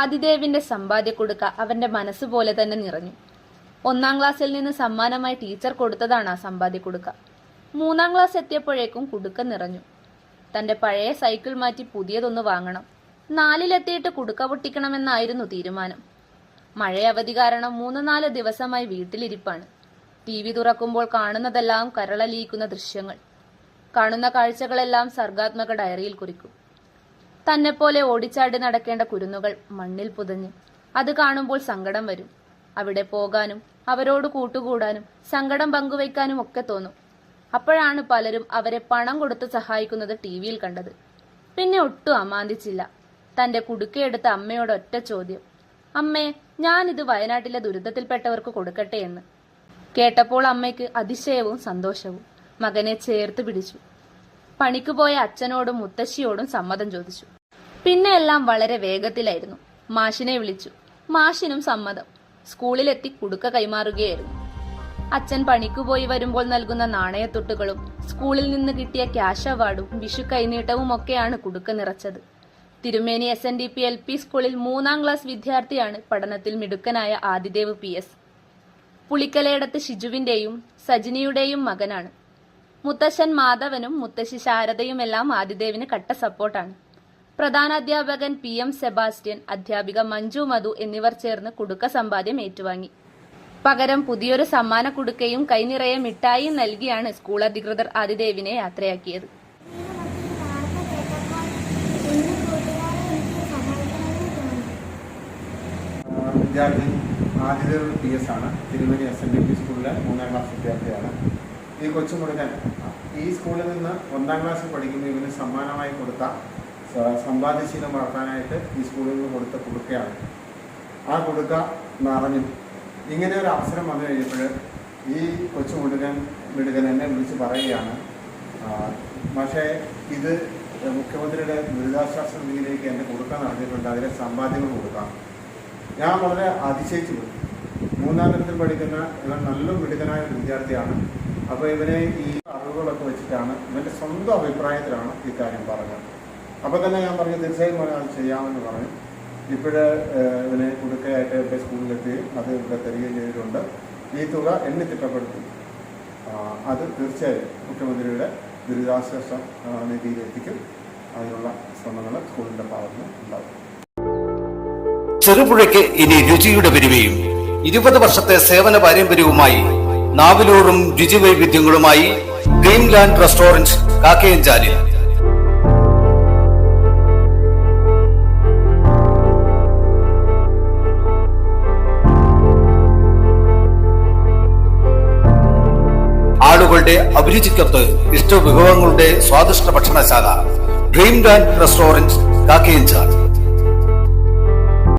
ആദിദേവിന്റെ സമ്പാദ്യക്കുടുക്ക അവന്റെ മനസ്സുപോലെ തന്നെ നിറഞ്ഞു. 1-ാം ക്ലാസ്സിൽ നിന്ന് സമ്മാനമായി ടീച്ചർ കൊടുത്തതാണ് ആ സമ്പാദ്യക്കുടുക്ക. 3-ാം ക്ലാസ് എത്തിയപ്പോഴേക്കും കുടുക്ക നിറഞ്ഞു. തന്റെ പഴയ സൈക്കിൾ മാറ്റി പുതിയതൊന്ന് വാങ്ങണം. 4-ലെത്തിയിട്ട് കുടുക്ക പൊട്ടിക്കണമെന്നായിരുന്നു തീരുമാനം. മഴയവധി കാരണം 3-4 ദിവസമായി വീട്ടിലിരിപ്പാണ്. TV തുറക്കുമ്പോൾ കാണുന്നതെല്ലാം കരളലിയിക്കുന്ന ദൃശ്യങ്ങൾ. കാണുന്ന കാഴ്ചകളെല്ലാം സർഗാത്മക ഡയറിയിൽ കുറിക്കും. തന്നെപ്പോലെ ഓടിച്ചാടി നടക്കേണ്ട കുരുന്നുകൾ മണ്ണിൽ പുതഞ്ഞ്. അത് കാണുമ്പോൾ സങ്കടം വരും. അവിടെ പോകാനും അവരോട് കൂട്ടുകൂടാനും സങ്കടം പങ്കുവയ്ക്കാനും ഒക്കെ തോന്നും. അപ്പോഴാണ് പലരും അവരെ പണം കൊടുത്ത് സഹായിക്കുന്നത് TV-യിൽ കണ്ടത്. പിന്നെ ഒട്ടും അമാന്തിച്ചില്ല. തന്റെ കുടുക്കയെടുത്ത അമ്മയോട് ഒറ്റ ചോദ്യം: അമ്മേ, ഞാനിത് വയനാട്ടിലെ ദുരിതത്തിൽപ്പെട്ടവർക്ക് കൊടുക്കട്ടെ എന്ന്. കേട്ടപ്പോൾ അമ്മയ്ക്ക് അതിശയവും സന്തോഷവും. മകനെ ചേർത്ത് പിടിച്ചു. പണിക്ക് പോയ അച്ഛനോടും മുത്തശ്ശിയോടും സമ്മതം ചോദിച്ചു. പിന്നെ എല്ലാം വളരെ വേഗത്തിലായിരുന്നു. മാഷിനെ വിളിച്ചു. മാഷിനും സമ്മതം. സ്കൂളിലെത്തി കുടുക്ക കൈമാറുകയായിരുന്നു. അച്ഛൻ പണിക്കുപോയി വരുമ്പോൾ നൽകുന്ന നാണയത്തുട്ടുകളും സ്കൂളിൽ നിന്ന് കിട്ടിയ ക്യാഷ് അവാർഡും വിഷു കൈനീട്ടവും ഒക്കെയാണ് കുടുക്ക നിറച്ചത്. തിരുമേനി SNDP LP സ്കൂളിൽ 3-ാം ക്ലാസ് വിദ്യാർത്ഥിയാണ് പഠനത്തിൽ മിടുക്കനായ ആദിദേവ് PS. പുളിക്കലയടത്ത് ഷിജുവിന്റെയും സജിനിയുടെയും മകനാണ്. മുത്തശ്ശൻ മാധവനും മുത്തശ്ശി ശാരദയുമെല്ലാം ആദിദേവിന് കട്ട സപ്പോർട്ടാണ്. പ്രധാനാധ്യാപകൻ PM സെബാസ്റ്റ്യൻ, അധ്യാപിക മഞ്ജു മധു എന്നിവർ ചേർന്ന് കുടുക്ക സമ്പാദ്യം ഏറ്റുവാങ്ങി. പകരം പുതിയൊരു സമ്മാന കുടുക്കയും കൈനിറയെ മിഠായിയും നൽകിയാണ് സ്കൂൾ അധികൃതർ ആദിദേവിനെ യാത്രയാക്കിയത്. വിദ്യാർത്ഥി ആദിദേവ് PS ആണ്. തിരുമേനി SNDP സ്കൂളിലെ 3-ാം ക്ലാസ് വിദ്യാർത്ഥിയാണ്. ഈ കൊച്ചു മുടുക്കൻ ഈ സ്കൂളിൽ നിന്ന് 1-ാം ക്ലാസ്സിൽ പഠിക്കുമ്പോൾ ഇവന് സമ്മാനമായി കൊടുത്ത സമ്പാദ്യശീലം വളർത്താനായിട്ട് ഈ സ്കൂളിൽ നിന്ന് കൊടുത്ത കുടുക്കയാണ്. ആ കുടുക്ക നിറഞ്ഞു. ഇങ്ങനെ ഒരു അവസരം വന്നു കഴിഞ്ഞപ്പോൾ ഈ കൊച്ചു മിടുക്കൻ എന്നെ വിളിച്ച് പറയുകയാണ്: പക്ഷേ ഇത് മുഖ്യമന്ത്രിയുടെ ദുരിതാശ്വാസ നിധിയിലേക്ക് എന്നെ കൊടുക്കാൻ നടന്നിട്ടുണ്ട്, അതിലെ സമ്പാദ്യങ്ങൾ കൊടുക്കാം. ഞാൻ വളരെ അതിശയിച്ചു പോയി. 3-ാം തരത്തിൽ പഠിക്കുന്ന ഇവൻ നല്ല മിടുക്കനായ ഒരു വിദ്യാർത്ഥിയാണ്. അപ്പോൾ ഇവനെ ഈ അറിവുകളൊക്കെ വെച്ചിട്ടാണ് ഇവൻ്റെ സ്വന്തം അഭിപ്രായത്തിലാണ് ഈ കാര്യം പറഞ്ഞത്. അപ്പോൾ തന്നെ ഞാൻ പറഞ്ഞു, തീർച്ചയായും അത് ചെയ്യാമെന്ന് പറഞ്ഞു. ഇപ്പോഴ് ഇവനെ കുടുക്കയായിട്ട് ഇവിടെ സ്കൂളിലെത്തുകയും അത് ഇവിടെ തരികയും ചെയ്തിട്ടുണ്ട്. ഈ തുക എണ്ണി തിട്ടപ്പെടുത്തി അത് തീർച്ചയായും മുഖ്യമന്ത്രിയുടെ ദുരിതാശ്വാസ നിധിയിലെത്തിക്കും. അതിനുള്ള ശ്രമങ്ങൾ സ്കൂളിൻ്റെ ഭാഗത്ത് നിന്ന് ഉണ്ടാകും. ചെറുപുഴയ്ക്ക് ഇനി രുചിയുടെ പെരുമയും 20 വർഷത്തെ സേവന പാരമ്പര്യവുമായി നാവിലൂറും രുചിവൈവിധ്യങ്ങളുമായി ഡ്രീംലാൻഡ് റെസ്റ്റോറന്റ് കാക്കയഞ്ചാലിൽ. ആളുകളുടെ അഭിരുചിക്കൊത്ത് ഇഷ്ടവിഭവങ്ങളുടെ സ്വാദിഷ്ട ഭക്ഷണശാല ഡ്രീംലാൻഡ് റെസ്റ്റോറന്റ് കാക്കയഞ്ചാൽ.